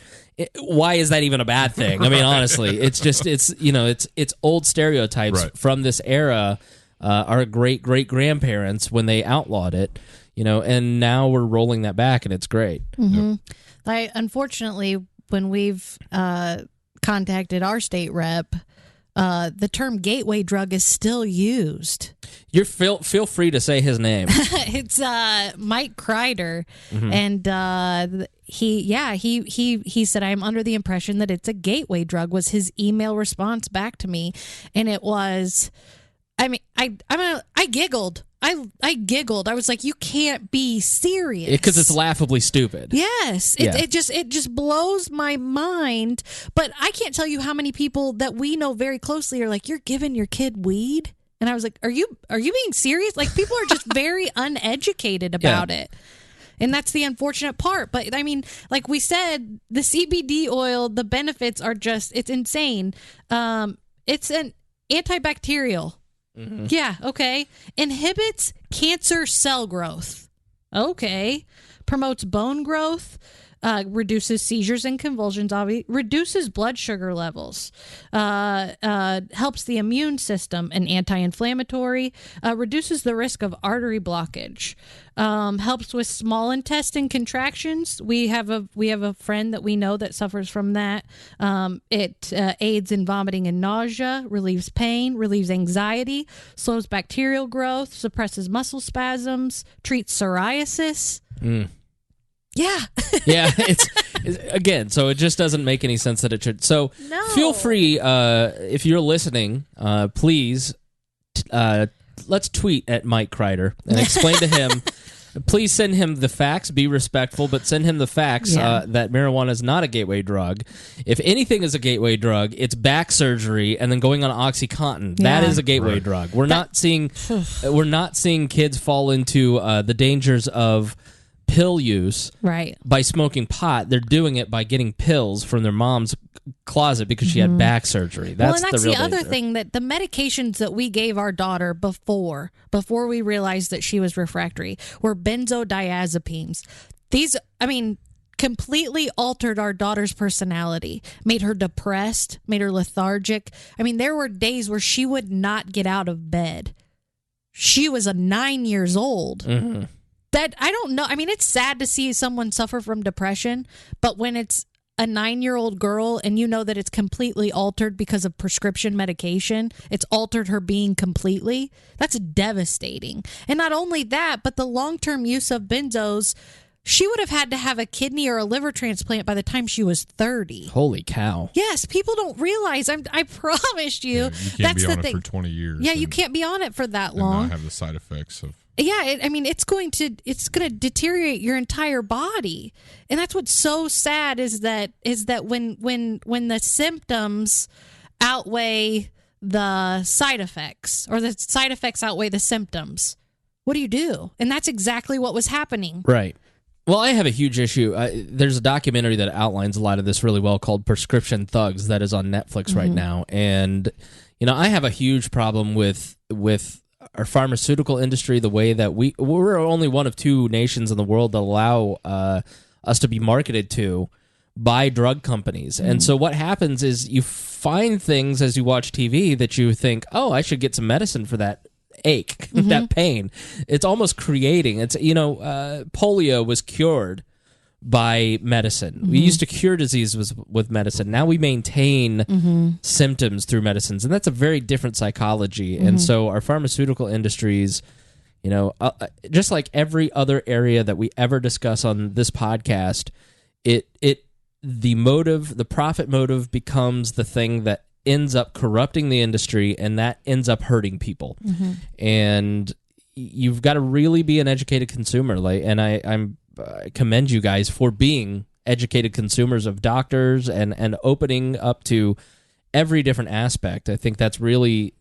why is that even a bad thing? I mean, honestly, it's just it's old stereotypes from this era. Our great grandparents, when they outlawed it, and now we're rolling that back, and it's great. Mm-hmm. Unfortunately, when we've contacted our state rep, the term gateway drug is still used. Feel free to say his name. It's Mike Kreider, and he said, "I'm under the impression that it's a gateway drug," was his email response back to me, and it was. I mean, I giggled. I giggled. I was like, "You can't be serious," because it's laughably stupid. Yes, it just blows my mind. But I can't tell you how many people that we know very closely are like, "You're giving your kid weed," and I was like, "Are you being serious?" Like, people are just very uneducated about it. And that's the unfortunate part. But I mean, like we said, the CBD oil, the benefits are it's insane. It's an antibacterial. Mm-hmm. Yeah, okay. Inhibits cancer cell growth. Okay. Promotes bone growth. Reduces seizures and convulsions, reduces blood sugar levels, helps the immune system, and anti-inflammatory, reduces the risk of artery blockage, helps with small intestine contractions. We have a friend that we know that suffers from that. It aids in vomiting and nausea, relieves pain, relieves anxiety, slows bacterial growth, suppresses muscle spasms, treats psoriasis. Yeah. It's again, so it just doesn't make any sense that it should. So feel free, if you're listening, please, let's tweet at Mike Kreider and explain to him Please send him the facts. Be respectful, but send him the facts that marijuana is not a gateway drug. If anything is a gateway drug, it's back surgery and then going on OxyContin. Yeah. That is a gateway drug. We're not seeing kids fall into the dangers of pill use by smoking pot. They're doing it by getting pills from their mom's closet because she had back surgery. That's the other thing, that the medications that we gave our daughter before we realized that she was refractory were benzodiazepines. These, completely altered our daughter's personality, made her depressed, made her lethargic. There were days where she would not get out of bed. She was 9 years old. Mm-hmm. That, I don't know. It's sad to see someone suffer from depression, but when it's a 9-year-old girl and you know that it's completely altered because of prescription medication, it's altered her being completely, that's devastating. And not only that, but the long-term use of benzos, she would have had to have a kidney or a liver transplant by the time she was 30. Holy cow. Yes, people don't realize. I promised you. You can't be on it for 20 years. Yeah, you can't be on it for that long. And not have the side effects of... Yeah, it's going to deteriorate your entire body, and that's what's so sad is that when the symptoms outweigh the side effects, or the side effects outweigh the symptoms, what do? And that's exactly what was happening. Right. Well, I have a huge issue. There's a documentary that outlines a lot of this really well called Prescription Thugs that is on Netflix right now, and I have a huge problem with our pharmaceutical industry, the way that we're only one of 2 nations in the world that allow us to be marketed to by drug companies. And so what happens is you find things as you watch TV that you think, oh, I should get some medicine for that ache, that pain. It's almost creating. It's polio was cured by medicine. We used to cure diseases with medicine. Now we maintain symptoms through medicines, and that's a very different psychology. And so our pharmaceutical industries, just like every other area that we ever discuss on this podcast, the profit motive becomes the thing that ends up corrupting the industry, and that ends up hurting people. And you've got to really be an educated consumer. And I commend you guys for being educated consumers of doctors and opening up to every different aspect. I think that's really...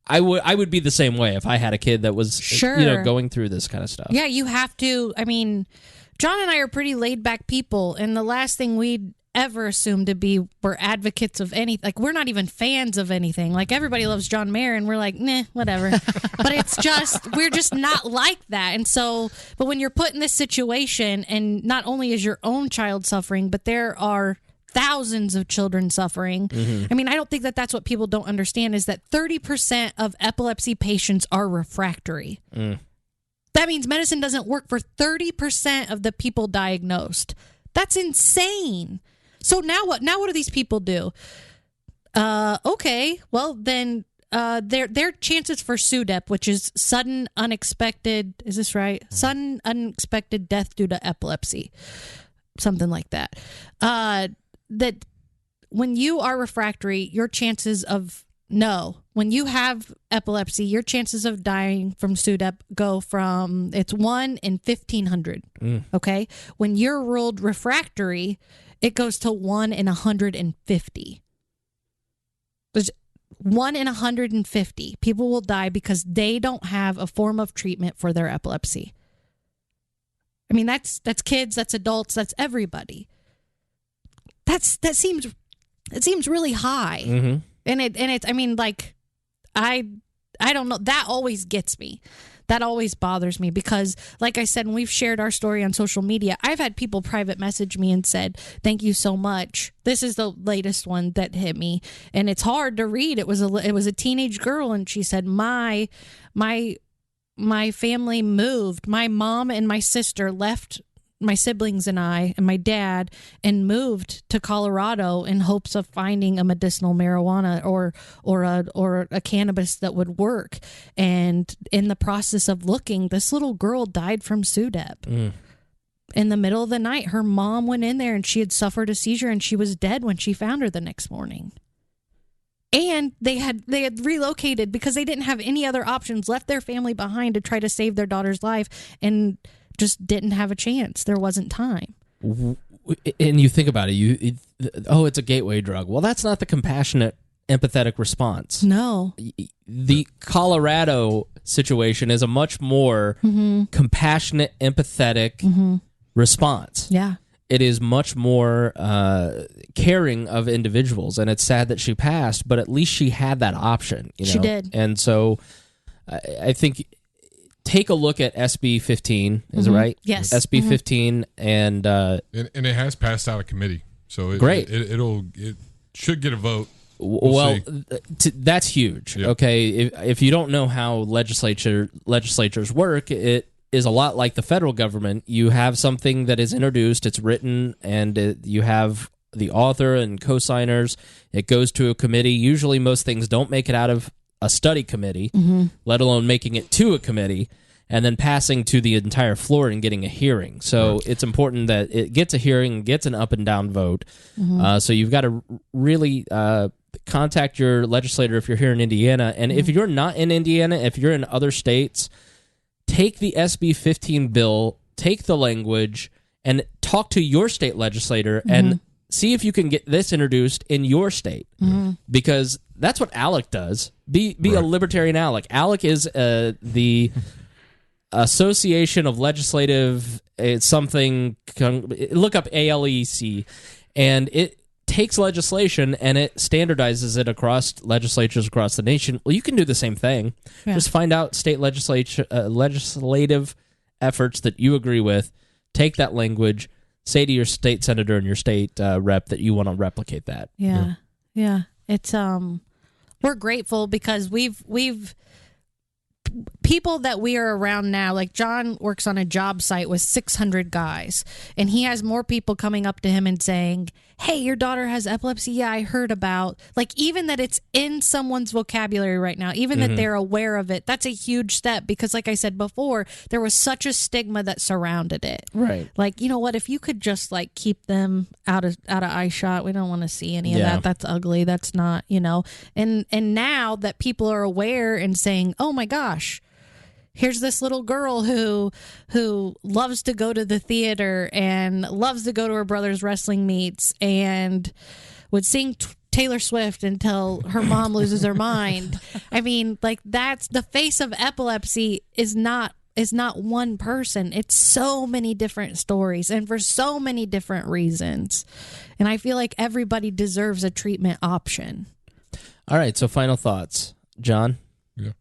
I would be the same way if I had a kid that was going through this kind of stuff. Yeah, you have to. John and I are pretty laid back people, and the last thing we'd ever assume to be we're advocates of anything. Like, we're not even fans of anything. Like, everybody loves John Mayer, and we're like, nah, whatever. But it's just, we're just not like that. And so, but when you're put in this situation, and not only is your own child suffering, but there are thousands of children suffering. I don't think that that's what people don't understand, is that 30% of epilepsy patients are refractory. That means medicine doesn't work for 30% of the people diagnosed. That's insane. So now what? Now what do these people do? Okay, well then their chances for SUDEP, which is sudden unexpected, is this right? Sudden unexpected death due to epilepsy, something like that. That when you are refractory, your chances of when you have epilepsy, your chances of dying from SUDEP go from, it's 1 in 1,500. Okay, when you're ruled refractory, it goes to 1 in 150. There's 1 in 150 people will die because they don't have a form of treatment for their epilepsy. That's kids, that's adults, that's everybody. That seems really high. And it's I don't know, that always gets me. That always bothers me because, like I said, when we've shared our story on social media, I've had people private message me and said, thank you so much. This is the latest one that hit me, and it's hard to read. It was a teenage girl, and she said, my family moved. My mom and my sister left my siblings and I and my dad and moved to Colorado in hopes of finding a medicinal marijuana or a cannabis that would work. And in the process of looking, this little girl died from SUDEP. In the middle of the night, her mom went in there and she had suffered a seizure and she was dead when she found her the next morning. And they had relocated because they didn't have any other options, left their family behind to try to save their daughter's life, and just didn't have a chance. There wasn't time. And you think about it, it's a gateway drug. Well, that's not the compassionate, empathetic response. No. The Colorado situation is a much more compassionate, empathetic response. Yeah. It is much more caring of individuals, and it's sad that she passed, but at least she had that option. She did. And so I think take a look at SB 15, is it right? Yes. SB 15, and it has passed out of committee. So great. It should get a vote. Well, that's huge. Yep. Okay, if you don't know how legislatures work, it is a lot like the federal government. You have something that is introduced, it's written, and you have the author and co-signers. It goes to a committee. Usually most things don't make it out of a study committee, let alone making it to a committee, and then passing to the entire floor and getting a hearing. So it's important that it gets a hearing, gets an up and down vote. So you've got to really contact your legislator if you're here in Indiana. And if you're not in Indiana, if you're in other states, take the SB 15 bill, take the language, and talk to your state legislator and see if you can get this introduced in your state. Because that's what ALEC does. Be a libertarian ALEC. ALEC is the Association of Legislative something. Look up ALEC, and it takes legislation and it standardizes it across legislatures across the nation. Well, you can do the same thing. Yeah. Just find out state legislative efforts that you agree with. Take that language. Say to your state senator and your state rep that you want to replicate that. Yeah. It's we're grateful because we've people that we are around now, like John works on a job site with 600 guys, and he has more people coming up to him and saying, hey, your daughter has epilepsy. Yeah, I heard about. Like, even that it's in someone's vocabulary right now, even that they're aware of it, that's a huge step because, like I said before, there was such a stigma that surrounded it. Right. Like, you know what? If you could just, like, keep them out of eye shot, we don't want to see any of that. That's ugly. That's not, And now that people are aware and saying, oh, my gosh, here's this little girl who loves to go to the theater and loves to go to her brother's wrestling meets and would sing Taylor Swift until her mom loses her mind. I mean, like, that's the face of epilepsy is not one person. It's so many different stories and for so many different reasons. And I feel like everybody deserves a treatment option. All right, so final thoughts. John? Yeah.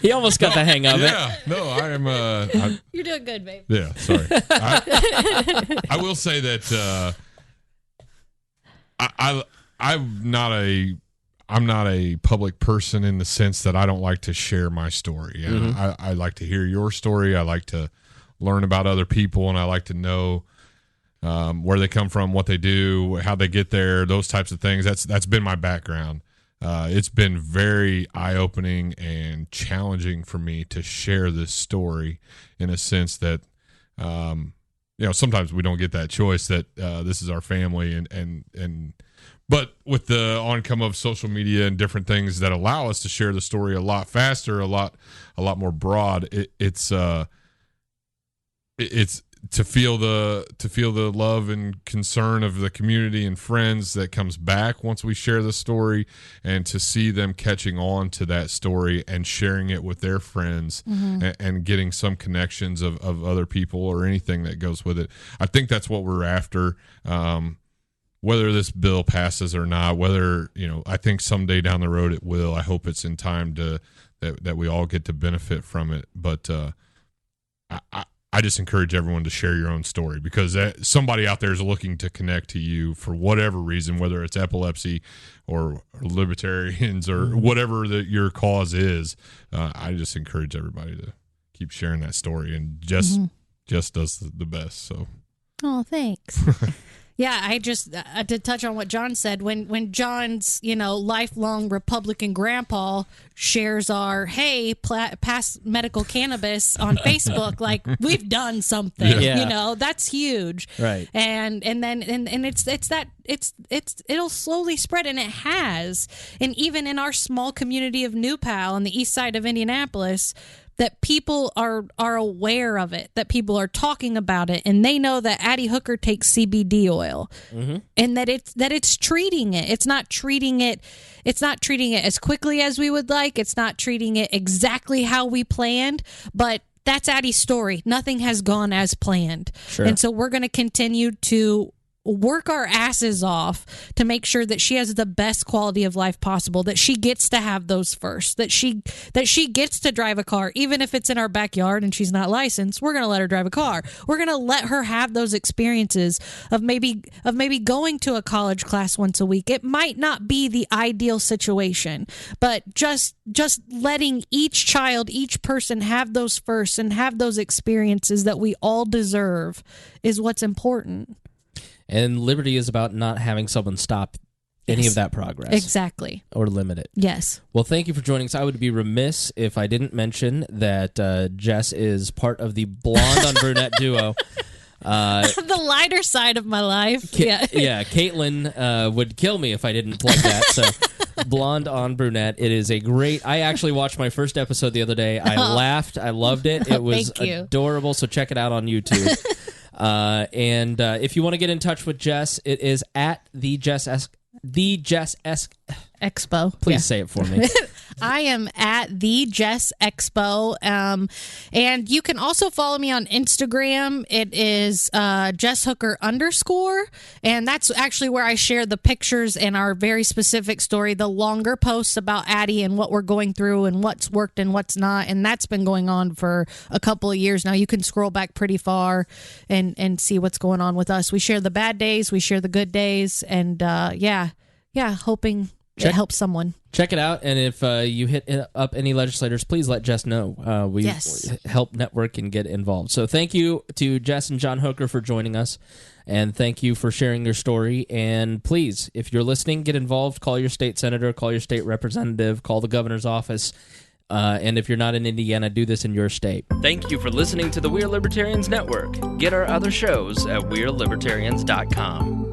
He almost got the hang of it. Yeah, no, I am. You're doing good, babe. Yeah, sorry. I will say that I'm not a public person in the sense that I don't like to share my story. I like to hear your story. I like to learn about other people, and I like to know where they come from, what they do, how they get there, those types of things. That's been my background. It's been very eye-opening and challenging for me to share this story in a sense that, sometimes we don't get that choice that this is our family but with the oncome of social media and different things that allow us to share the story a lot faster, a lot more broad, it's to feel the love and concern of the community and friends that comes back once we share the story, and to see them catching on to that story and sharing it with their friends and getting some connections of other people or anything that goes with it. I think that's what we're after. Whether this bill passes or not, I think someday down the road it will. I hope it's in time that we all get to benefit from it. But I just encourage everyone to share your own story, because somebody out there is looking to connect to you for whatever reason, whether it's epilepsy or libertarians or whatever your cause is. I just encourage everybody to keep sharing that story, and Jess does the best. So, oh, thanks. Yeah, I just to touch on what John said, when John's lifelong Republican grandpa shares our pass medical cannabis on Facebook, like we've done something. Yeah. That's huge, right? And then it'll slowly spread, and it has, and even in our small community of New Pal on the east side of Indianapolis, that people are aware of it, that people are talking about it, and they know that Addi Hooker takes CBD oil, and that it's treating it. It's not treating it as quickly as we would like. It's not treating it exactly how we planned, but that's Addi's story. Nothing has gone as planned. Sure. And so we're going to continue to work our asses off to make sure that she has the best quality of life possible, that she gets to have those first, that she gets to drive a car, even if it's in our backyard and she's not licensed. We're going to let her drive a car. We're going to let her have those experiences of maybe going to a college class once a week. It might not be the ideal situation, but just letting each child, each person have those first and have those experiences that we all deserve is what's important. And liberty is about not having someone stop any of that progress. Exactly. Or limit it. Yes. Well, thank you for joining us. I would be remiss if I didn't mention that Jess is part of the blonde on brunette duo. The lighter side of my life. Yeah, Caitlin would kill me if I didn't plug that. So, blonde on brunette. It is a great. I actually watched my first episode the other day. I laughed. I loved it. It was adorable. So check it out on YouTube. And if you want to get in touch with Jess, it is at the Jess Expo. Please say it for me. I am at the Jess Expo. And you can also follow me on Instagram. It is Jess Hooker _. And that's actually where I share the pictures and our very specific story, the longer posts about Addi and what we're going through and what's worked and what's not. And that's been going on for a couple of years now. You can scroll back pretty far and see what's going on with us. We share the bad days. We share the good days. And hoping it helps someone. Check it out, and if you hit up any legislators, please let Jess know. We help network and get involved. So thank you to Jess and John Hooker for joining us, and thank you for sharing your story. And please, if you're listening, get involved. Call your state senator, call your state representative, call the governor's office. And if you're not in Indiana, do this in your state. Thank you for listening to the We Are Libertarians Network. Get our other shows at wearelibertarians.com.